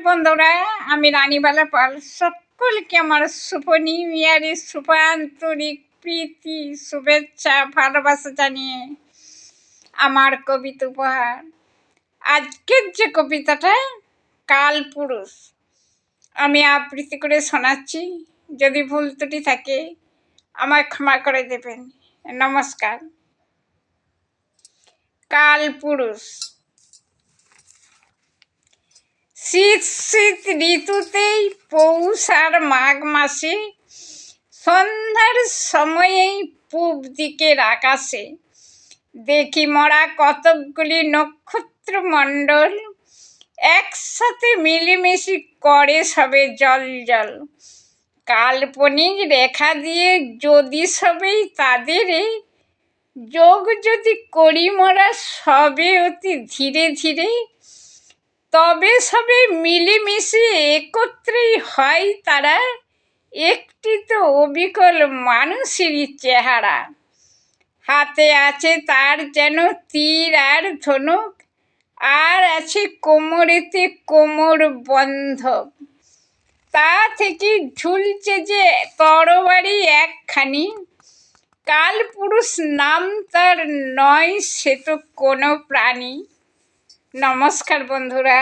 বন্ধুরা, আমি রানীবালা পাল। সকলকে আমার শুভ নিউ ইয়ারের শুভ আন্তরিক প্রীতি, শুভেচ্ছা, ভালোবাসা জানিয়ে আমার কবিতা উপহার। আজকের যে কবিতাটা কালপুরুষ, আমি আবৃত্তি করে শোনাচ্ছি। যদি ভুল ত্রুটি থাকে আমায় ক্ষমা করে দেবেন। নমস্কার। কালপুরুষ। শীত শীত ঋতুতেই পৌষ আর মাঘ মাসে সন্ধ্যার সময়েই পূব দিকের আকাশে দেখি মরা কতকগুলি নক্ষত্রমণ্ডল একসাথে মিলেমিশে করে সবে জল জল। কাল্পনিক রেখা দিয়ে যদি সবেই তাদের যোগ যদি করি মোরা সবে অতি ধীরে ধীরে, তবে সবে মিলেমিশে একত্রেই হয় তারা একটি তো অবিকল মানুষেরই চেহারা। হাতে আছে তার যেন তীর আর ধনুক, আর আছে কোমরেতে কোমর বন্ধক। তা থেকে ঝুলছে যে তরবারি একখানি, কালপুরুষ নাম তার নয় সে তো কোনো প্রাণী। নমস্কার বন্ধুরা।